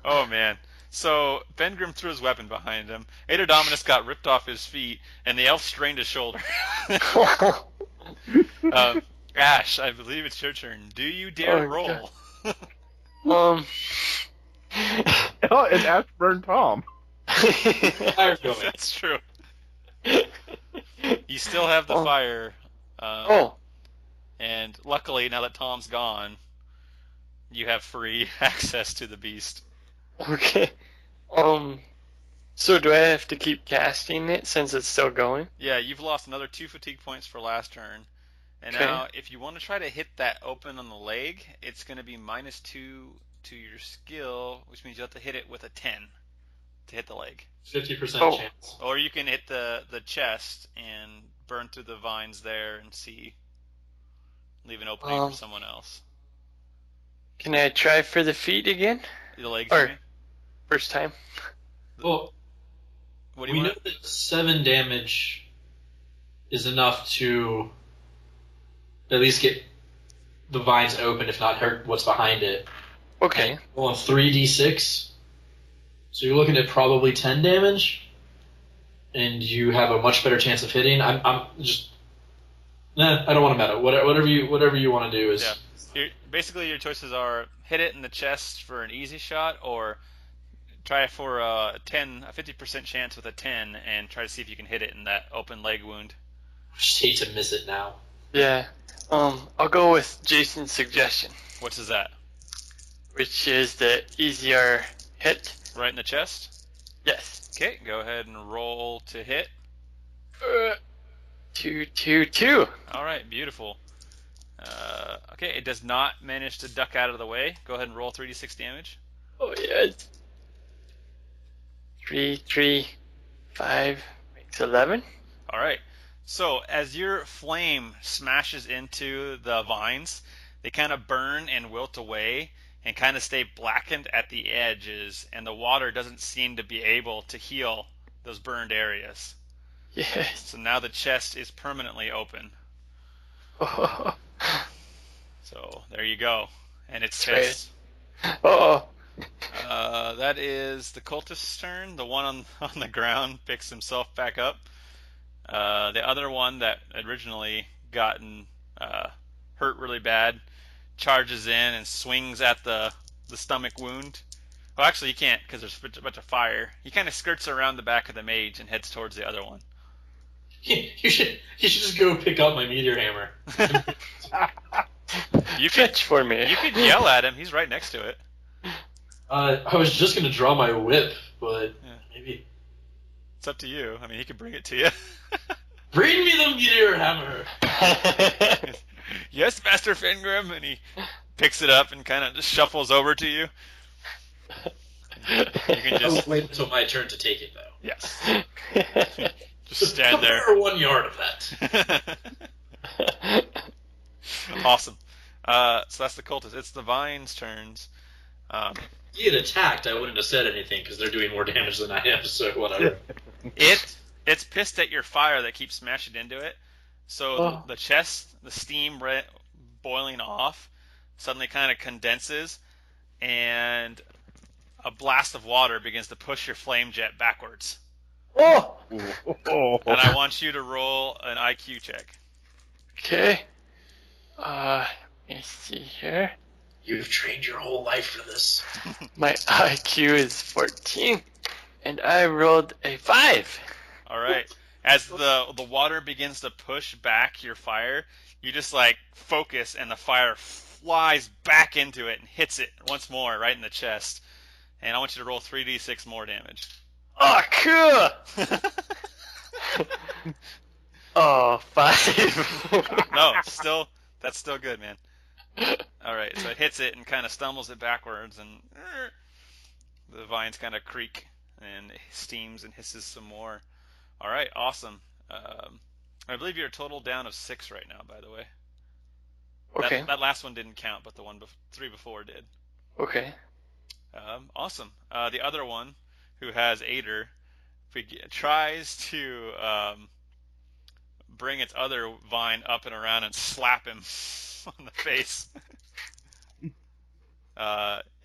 Speaker 1: Oh man. So Bengrim threw his weapon behind him. Aedodominus got ripped off his feet, and the elf strained his shoulder. Ash, I believe it's your turn. Do you dare
Speaker 5: Oh,
Speaker 1: roll?
Speaker 5: um,
Speaker 3: Oh, and Ash burned Tom.
Speaker 4: Fire going.
Speaker 1: That's true. You still have the
Speaker 5: Oh.
Speaker 1: fire.
Speaker 5: oh,
Speaker 1: And luckily, now that Tom's gone, you have free access to the beast.
Speaker 5: okay. So do I have to keep casting it since it's still going?
Speaker 1: Yeah, you've lost another 2 fatigue points for last turn, And
Speaker 5: Okay.
Speaker 1: now, if you want to try to hit that open on the leg, it's going to be -2 to your skill, which means you have to hit it with a 10 to hit the leg.
Speaker 4: 50%
Speaker 5: Oh.
Speaker 4: chance.
Speaker 1: Or you can hit the chest and burn through the vines there and leave an opening for someone else.
Speaker 5: Can I try for the feet again?
Speaker 1: The legs,
Speaker 5: Or-
Speaker 1: you mean?
Speaker 5: First time.
Speaker 4: Well,
Speaker 1: What do
Speaker 4: we
Speaker 1: you
Speaker 4: know
Speaker 1: want?
Speaker 4: that 7 damage is enough to at least get the vines open, if not hurt what's behind it.
Speaker 5: Okay.
Speaker 4: Well, 3d6. So you're looking at probably 10 damage, and you have a much better chance of hitting. I'm just. Nah, I don't want to meta. Whatever you want to do is.
Speaker 1: Yeah. Basically, your choices are hit it in the chest for an easy shot, or try for a 50% chance with a 10, and try to see if you can hit it in that open leg wound.
Speaker 4: I just hate to miss it now.
Speaker 5: Yeah. I'll go with Jason's suggestion,
Speaker 1: What is that?
Speaker 5: which is the easier hit.
Speaker 1: Right in the chest?
Speaker 5: Yes.
Speaker 1: Okay, go ahead and roll to hit.
Speaker 5: 2, 2, 2.
Speaker 1: All right, beautiful. Okay, it does not manage to duck out of the way. Go ahead and roll 3d6 damage.
Speaker 5: Oh yes. 3, 3, 5 makes 11.
Speaker 1: All right. So as your flame smashes into the vines, they kind of burn and wilt away and kind of stay blackened at the edges, and the water doesn't seem to be able to heal those burned areas.
Speaker 5: Yes.
Speaker 1: So now the chest is permanently open.
Speaker 5: Oh.
Speaker 1: So there you go. And it's
Speaker 5: That's
Speaker 1: chest.
Speaker 5: Oh.
Speaker 1: That is the cultist's turn. The one on the ground picks himself back up. The other one that originally gotten hurt really bad charges in and swings at the stomach wound. Well, actually, he can't because there's a bunch of fire. He kind of skirts around the back of the mage and heads towards the other one.
Speaker 4: You should just go pick up my meteor hammer.
Speaker 1: You could
Speaker 5: Fetch for me.
Speaker 1: yell at him. He's right next to it.
Speaker 4: I was just gonna draw my whip, but maybe.
Speaker 1: It's up to you. I mean, he could bring it to you.
Speaker 4: Bring me the meteor hammer.
Speaker 1: Yes, Master Fengrim, and he picks it up and kind of just shuffles over to you. You can
Speaker 4: I will
Speaker 1: just
Speaker 4: wait until my turn to take it, though.
Speaker 1: yes, just stand there.
Speaker 4: Or 1 yard of that.
Speaker 1: Awesome. So that's the cultist. It's the Vine's turns.
Speaker 4: If he had attacked, I wouldn't have said anything because they're doing more damage than I am. So whatever.
Speaker 1: It's pissed at your fire that keeps smashing into it. So the chest, the steam boiling off, suddenly kind of condenses, and a blast of water begins to push your flame jet backwards.
Speaker 5: Oh.
Speaker 1: And I want you to roll an IQ check.
Speaker 5: Okay. Let me see here.
Speaker 4: You've trained your whole life for this.
Speaker 5: My IQ is 14, and I rolled a 5.
Speaker 1: All right. As the water begins to push back your fire, you just like focus, and the fire flies back into it and hits it once more right in the chest. And I want you to roll 3d6 more damage.
Speaker 5: Oh, cool! Oh, 5.
Speaker 1: No, that's still good, man. All right, so it hits it and kind of stumbles it backwards, and the vines kind of creak, and it steams and hisses some more. All right, awesome. I believe you're a total down of 6 right now, by the way.
Speaker 5: Okay.
Speaker 1: That last one didn't count, but the 3 before did.
Speaker 5: Okay.
Speaker 1: Awesome. The other one, who has Ader, tries to bring its other vine up and around and slap him on the face.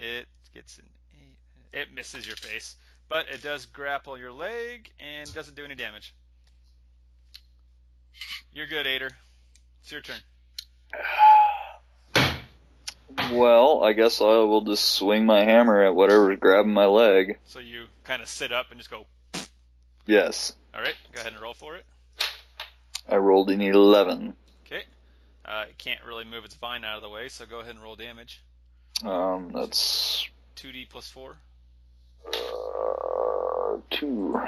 Speaker 1: It gets an 8. It misses your face, but it does grapple your leg and doesn't do any damage. You're good, Ader. It's your turn.
Speaker 2: Well, I guess I will just swing my hammer at whatever's grabbing my leg.
Speaker 1: So you kind of sit up and just go.
Speaker 2: Yes.
Speaker 1: All right, go ahead and roll for it.
Speaker 2: I rolled an 11.
Speaker 1: Okay. It can't really move its vine out of the way, so go ahead and roll damage.
Speaker 2: That's
Speaker 1: 2d plus 4.
Speaker 2: 2.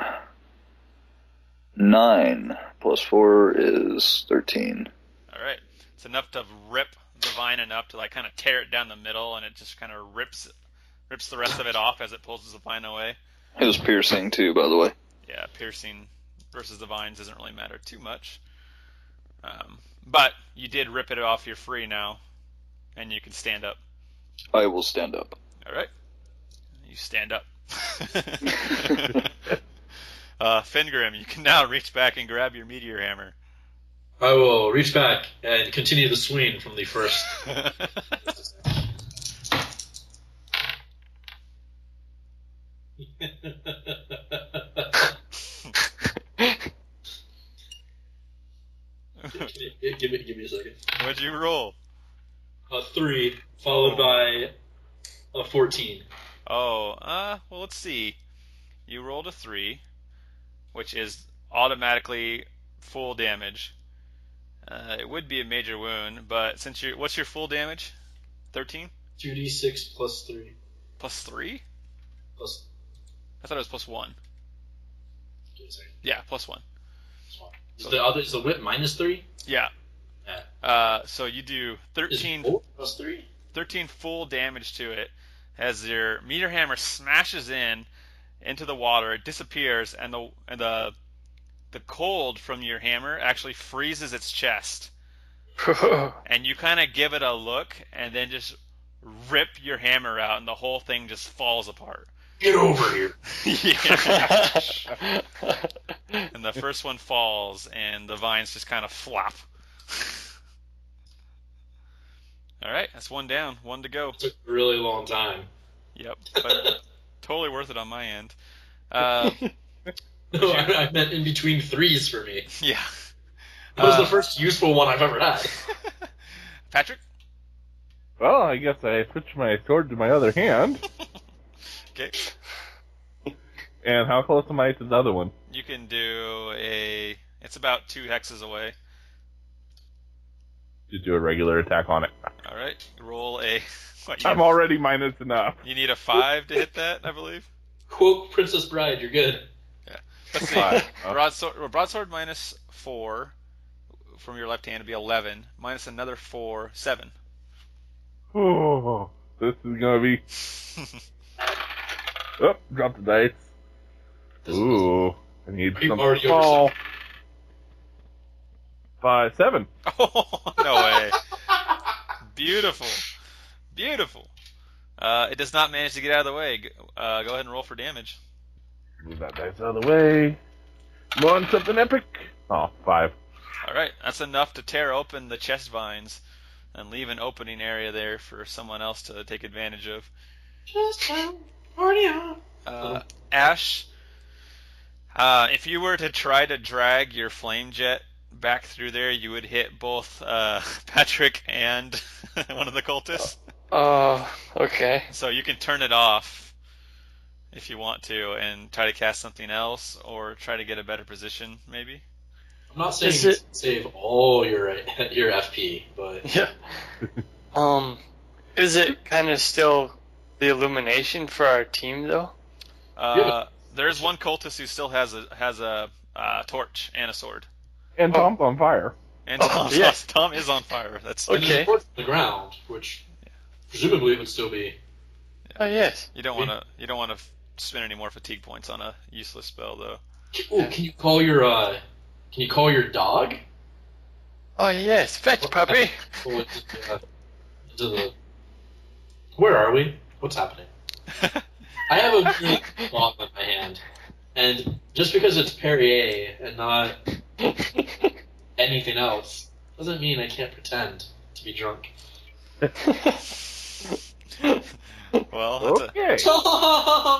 Speaker 2: 9 plus 4 is 13.
Speaker 1: All right. It's enough to rip the vine enough to like kind of tear it down the middle, and it just kind of rips the rest of it off as it pulls the vine away.
Speaker 2: It was piercing too, by the way.
Speaker 1: Yeah, piercing versus the vines doesn't really matter too much. But you did rip it off. You're free now, and you can stand up.
Speaker 2: I will stand up.
Speaker 1: All right, you stand up. Fingrim, you can now reach back and grab your meteor hammer.
Speaker 4: I will reach back and continue the swing from the first. Give me a second.
Speaker 1: What'd you roll?
Speaker 4: A 3 followed by a 14.
Speaker 1: Oh, well, let's see. You rolled a 3, which is automatically full damage. It would be a major wound, but since what's your full damage? 13?
Speaker 4: 2d6 plus 3.
Speaker 1: Plus 3?
Speaker 4: Plus.
Speaker 1: I thought it was plus 1.
Speaker 4: Give me a second.
Speaker 1: Yeah, plus 1.
Speaker 4: Is the whip minus 3?
Speaker 1: Yeah.
Speaker 4: Yeah.
Speaker 1: So you do
Speaker 4: Is
Speaker 1: 13
Speaker 4: plus 3?
Speaker 1: 13 full damage to it as your meteor hammer smashes into the water. It disappears, and the cold from your hammer actually freezes its chest. And you kind of give it a look, and then just rip your hammer out, and the whole thing just falls apart.
Speaker 4: Get over here.
Speaker 1: Yeah. And the first one falls, and the vines just kind of flop. All right, that's one down, one to go.
Speaker 4: It took a really long time.
Speaker 1: Yep, but totally worth it on my end.
Speaker 4: No, I meant in between 3s for me.
Speaker 1: Yeah.
Speaker 4: That was the first useful one I've ever had.
Speaker 1: Patrick?
Speaker 3: Well, I guess I switched my sword to my other hand.
Speaker 1: Okay.
Speaker 3: And how close am I to the other one?
Speaker 1: You can do it's about 2 hexes away.
Speaker 3: Just do a regular attack on it.
Speaker 1: All right, roll a... What,
Speaker 3: I'm already minus enough.
Speaker 1: You need a 5 to hit that, I believe?
Speaker 4: Quote Princess Bride, you're good.
Speaker 1: Yeah. Let's see.
Speaker 3: 5.
Speaker 1: Broadsword minus 4 from your left hand would be 11. Minus another 4, 7.
Speaker 3: Oh, this is gonna be... Oh, drop the dice. Ooh, I need
Speaker 4: You've
Speaker 3: some
Speaker 4: already
Speaker 3: small. 5, 7.
Speaker 1: Oh, no way. Beautiful. Beautiful. It does not manage to get out of the way. Go ahead and roll for damage.
Speaker 3: Move that dice out of the way. Come on, something epic. Oh, 5.
Speaker 1: All right, that's enough to tear open the chest vines and leave an opening area there for someone else to take advantage of.
Speaker 4: Just already on.
Speaker 1: Ash, if you were to try to drag your flame jet back through there, you would hit both Patrick and one of the cultists.
Speaker 5: Oh, okay.
Speaker 1: So you can turn it off if you want to and try to cast something else or try to get a better position, maybe.
Speaker 4: I'm not saying save all your FP, but
Speaker 5: Yeah. Is it kind of still the illumination for our team though?
Speaker 1: There's one cultist who still has a torch and a sword.
Speaker 3: And Tom's on fire.
Speaker 1: And
Speaker 5: yeah.
Speaker 1: Tom is on fire. That's
Speaker 4: there's
Speaker 5: Okay.
Speaker 4: a torch on the ground, which presumably would still be.
Speaker 5: Oh yes.
Speaker 1: You don't want to spend any more fatigue points on a useless spell though.
Speaker 4: Oh, can you call your dog?
Speaker 5: Oh yes. Fetch puppy.
Speaker 4: Pull it into the. Where are we? What's happening? I have a big bomb in my hand, and just because it's Perrier and not anything else doesn't mean I can't pretend to be drunk.
Speaker 1: Well, that's
Speaker 3: Okay.
Speaker 4: Oh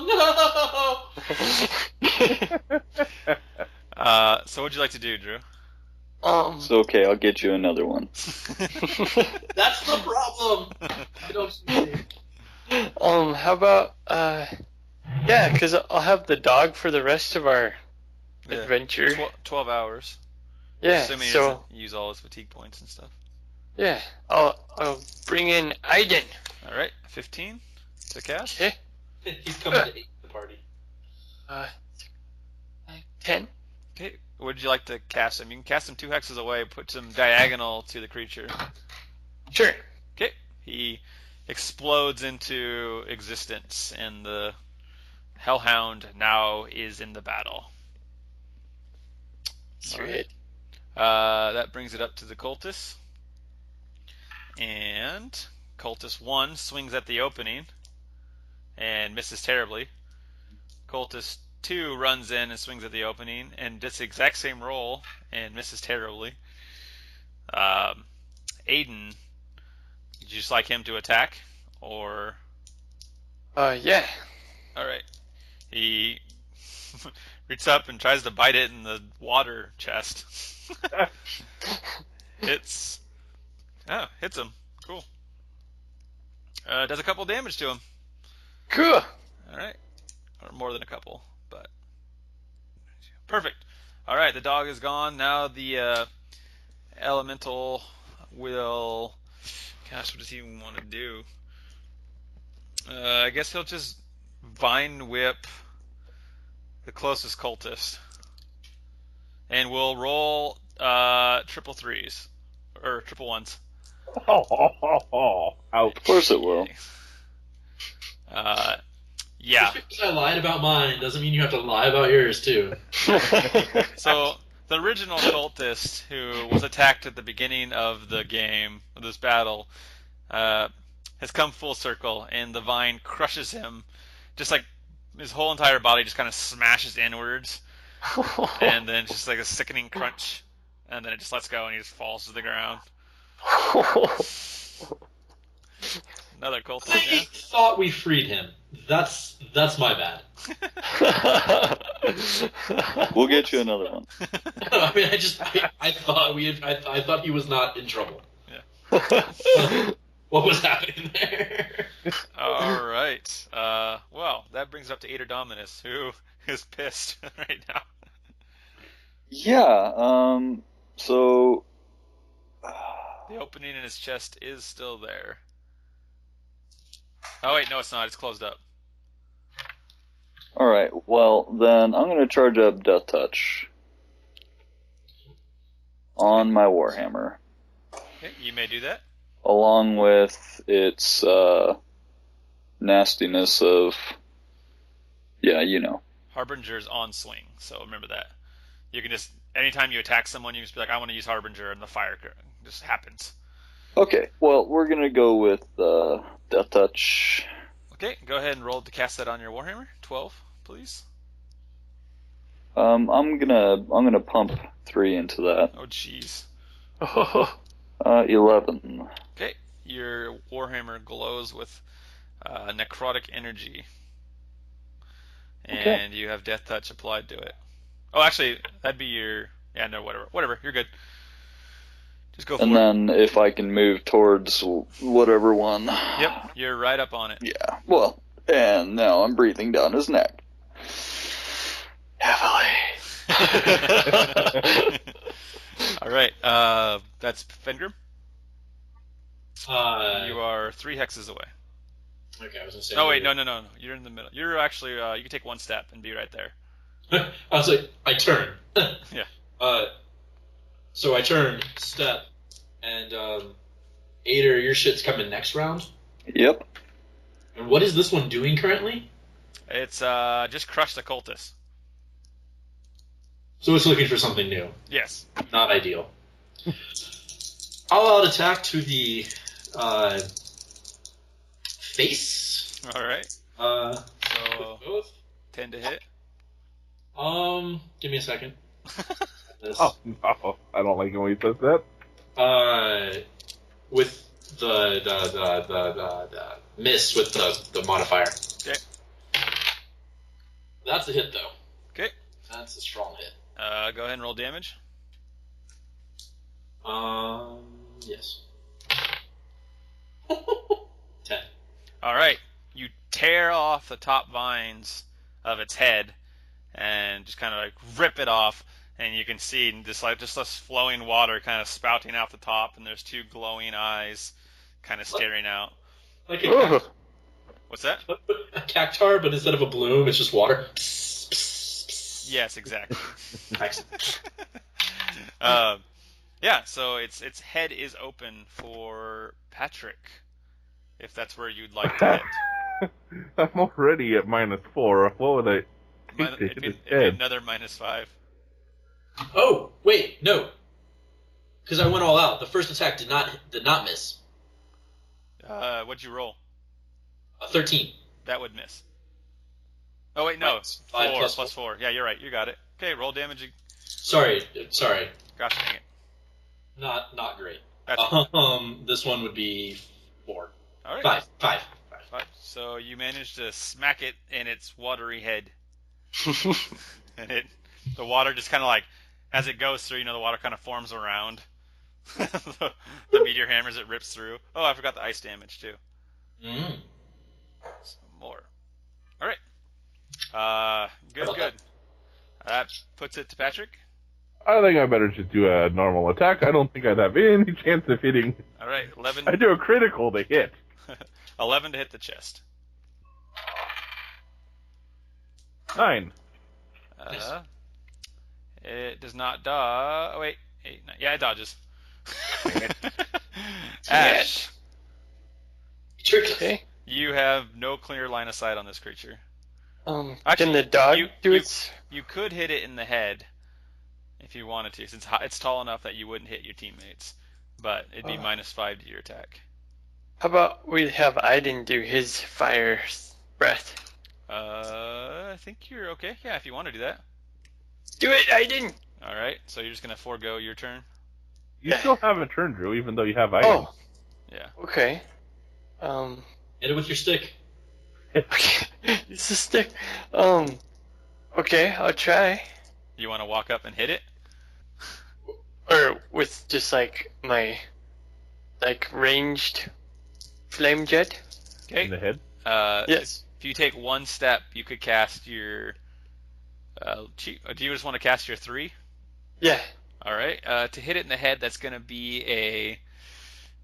Speaker 4: no!
Speaker 1: so what'd you like to do, Drew?
Speaker 2: It's okay, I'll get you another one.
Speaker 4: That's the problem. I don't see.
Speaker 5: How about yeah, because I'll have the dog for the rest of our
Speaker 1: Yeah.
Speaker 5: adventure.
Speaker 1: 12 hours.
Speaker 5: Yeah.
Speaker 1: Assuming he
Speaker 5: So
Speaker 1: doesn't use all his fatigue points and stuff.
Speaker 5: yeah, I'll bring in Aiden.
Speaker 1: All right, 15 to cast.
Speaker 5: Okay.
Speaker 4: He's coming to eat the party.
Speaker 5: 10.
Speaker 1: Okay, would you like to cast him? You can cast him 2 hexes away, put him diagonal to the creature.
Speaker 5: Sure.
Speaker 1: Okay, he explodes into existence, and the Hellhound now is in the battle.
Speaker 5: Sweet.
Speaker 1: That brings it up to the Cultist. And Cultist 1 swings at the opening and misses terribly. Cultist 2 runs in and swings at the opening and does the exact same roll and misses terribly. Aiden, would you just like him to attack? Or.
Speaker 5: Yeah.
Speaker 1: Alright. He reaches up and tries to bite it in the water chest. Hits him. Cool. Does a couple damage to him.
Speaker 5: Cool.
Speaker 1: Alright. Or more than a couple, but perfect. Alright, the dog is gone. Now the elemental will. Gosh, what does he want to do? I guess he'll just vine whip the closest cultist. And we'll roll triple threes. Or triple ones.
Speaker 3: Ouch.
Speaker 2: Of course it will.
Speaker 1: Yeah.
Speaker 4: Just because I lied about mine doesn't mean you have to lie about yours too.
Speaker 1: So the original cultist who was attacked at the beginning of the game, of this battle, has come full circle, and the vine crushes him, just like his whole entire body just kind of smashes inwards, and then just like a sickening crunch, and then it just lets go, and he just falls to the ground. Another cultist.
Speaker 4: I thought we freed him. That's my bad.
Speaker 2: We'll get you another one.
Speaker 4: I mean, I thought he was not in trouble.
Speaker 1: Yeah.
Speaker 4: What was happening there?
Speaker 1: All right. Well, that brings up to Ader Dominus, who is pissed right now.
Speaker 2: Yeah. So.
Speaker 1: The opening in his chest is still there. Oh wait, no, it's not. It's closed up.
Speaker 2: All right. Well, then I'm gonna charge up Death Touch on my Warhammer,
Speaker 1: Okay, you may do that.
Speaker 2: along with its nastiness of. Yeah, you know.
Speaker 1: Harbinger's on swing, so remember that. You can just anytime you attack someone, you just be like, "I want to use Harbinger," and the fire just happens.
Speaker 2: Okay. Well, we're gonna go with Death Touch.
Speaker 1: Okay, go ahead and roll to cast that on your Warhammer. 12, please.
Speaker 2: I'm gonna pump 3 into that.
Speaker 1: Oh, jeez.
Speaker 2: 11.
Speaker 1: Okay, your Warhammer glows with necrotic energy, and
Speaker 2: Okay.
Speaker 1: you have Death Touch applied to it. Oh, actually, that'd be your. Yeah, no, whatever. You're good. Just go for
Speaker 2: And
Speaker 1: it.
Speaker 2: then if I can move towards whatever one.
Speaker 1: Yep, you're right up on it.
Speaker 2: Yeah. Well, and now I'm breathing down his neck. Heavily.
Speaker 1: All right, that's Fengrim. You are 3 hexes away.
Speaker 4: Okay, I was gonna say.
Speaker 1: Oh wait, no. You're in the middle. You're actually you can take 1 step and be right there.
Speaker 4: I was like, I turn.
Speaker 1: Yeah.
Speaker 4: So I turn, step, and Ader, your shit's coming next round.
Speaker 2: Yep.
Speaker 4: And what is this one doing currently?
Speaker 1: It's just crush the cultist.
Speaker 4: So it's looking for something new.
Speaker 1: Yes.
Speaker 4: Not ideal. I'll out attack to the face.
Speaker 1: All right. So
Speaker 4: Both.
Speaker 1: 10 to hit.
Speaker 4: Give me a second. This.
Speaker 3: Oh, no. I don't like it when he says that.
Speaker 4: With the miss with the modifier.
Speaker 1: Okay.
Speaker 4: That's a hit though.
Speaker 1: Okay.
Speaker 4: That's a strong hit.
Speaker 1: Go ahead and roll damage.
Speaker 4: Yes. 10.
Speaker 1: All right. You tear off the top vines of its head and just kind of like rip it off, and you can see just this flowing water kind of spouting out the top, and there's 2 glowing eyes kind of staring out.
Speaker 4: Like a,
Speaker 1: What's that?
Speaker 4: a cactar, but instead of a bloom, it's just water.
Speaker 1: Yes, exactly.
Speaker 4: Excellent.
Speaker 1: Yeah, so its head is open for Patrick, if that's where you'd like to hit.
Speaker 3: I'm already at -4. What would I take to hit his
Speaker 1: It'd be
Speaker 3: head?
Speaker 1: another -5.
Speaker 4: Oh, wait, no. Because I went all out. The first attack did not miss.
Speaker 1: What'd you roll?
Speaker 4: 13.
Speaker 1: That would miss. Oh wait, no,
Speaker 4: Minus 5
Speaker 1: 4
Speaker 4: plus
Speaker 1: plus 4. Yeah, you're right. You got it. Okay, roll damage.
Speaker 4: Sorry.
Speaker 1: Gosh dang it.
Speaker 4: Not great.
Speaker 1: That's
Speaker 4: This one would be 4.
Speaker 1: all right.
Speaker 4: 5.
Speaker 1: So you managed to smack it in its watery head, and the water just kind of like, as it goes through, the water kind of forms around the meteor hammer as it rips through. Oh, I forgot the ice damage too.
Speaker 4: Mm.
Speaker 1: Some more. All right. Good. That puts it to Patrick.
Speaker 3: I think I better just do a normal attack. I don't think I'd have any chance of hitting.
Speaker 1: All right, 11.
Speaker 3: I do a critical to hit.
Speaker 1: 11 to hit the chest.
Speaker 3: 9.
Speaker 1: It does not dodge. Oh wait, 8, 9. Yeah, it dodges. Ash,
Speaker 5: Yes. Okay.
Speaker 1: you have no clear line of sight on this creature.
Speaker 5: Can
Speaker 1: Actually,
Speaker 5: the dog
Speaker 1: you-
Speaker 5: do
Speaker 1: you-
Speaker 5: its?
Speaker 1: You could hit it in the head if you wanted to, since it's tall enough that you wouldn't hit your teammates. But it'd be -5 to your attack.
Speaker 5: How about we have Aiden do his fire breath?
Speaker 1: I think you're okay. Yeah, if you want to do that.
Speaker 5: Do it, Aiden.
Speaker 1: All right. So you're just gonna forego your turn.
Speaker 3: You still have a turn, Drew, even though you have items.
Speaker 5: Oh,
Speaker 1: Yeah.
Speaker 5: okay.
Speaker 4: Hit it with your stick.
Speaker 5: Okay. It's a stick. Okay, I'll try.
Speaker 1: You want to walk up and hit it?
Speaker 5: Or with just like my ranged flame jet.
Speaker 1: Okay.
Speaker 3: In the head.
Speaker 5: Yes.
Speaker 1: If you take one step, you could cast your. Do you just want to cast your 3?
Speaker 5: Yeah.
Speaker 1: All right. To hit it in the head, that's going to be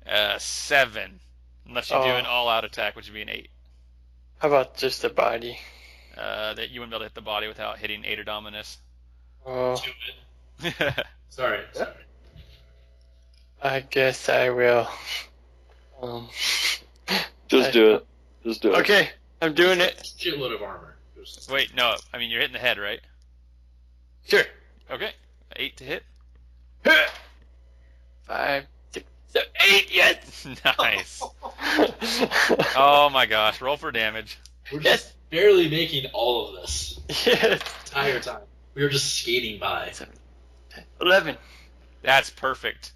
Speaker 1: a 7, unless you do an all-out attack, which would be an 8.
Speaker 5: How about just the body?
Speaker 1: That you wouldn't be able to hit the body without hitting 8 or Dominus.
Speaker 5: Oh,
Speaker 4: Do it. Sorry.
Speaker 5: I guess I will.
Speaker 2: Just do it. Just do it.
Speaker 5: Okay, I'm doing it.
Speaker 4: Shitload of armor. Just-
Speaker 1: Wait, no. I mean, you're hitting the head, right?
Speaker 5: Sure.
Speaker 1: Okay. 8 to hit.
Speaker 5: 5, 6, 7, 8. Yes.
Speaker 1: Nice. Oh my gosh. Roll for damage.
Speaker 4: We're just barely making all of this
Speaker 5: Yes.
Speaker 4: the entire time. We were just skating by.
Speaker 5: 11.
Speaker 1: That's perfect.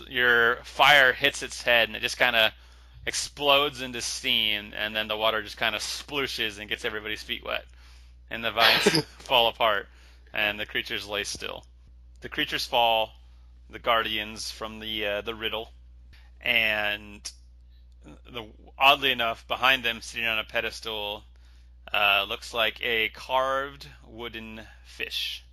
Speaker 1: Your fire hits its head, and it just kind of explodes into steam, and then the water just kind of splooshes and gets everybody's feet wet, and the vines fall apart, and the creatures lay still. The creatures fall, the guardians from the riddle, and oddly enough, behind them, sitting on a pedestal, looks like a carved wooden fish.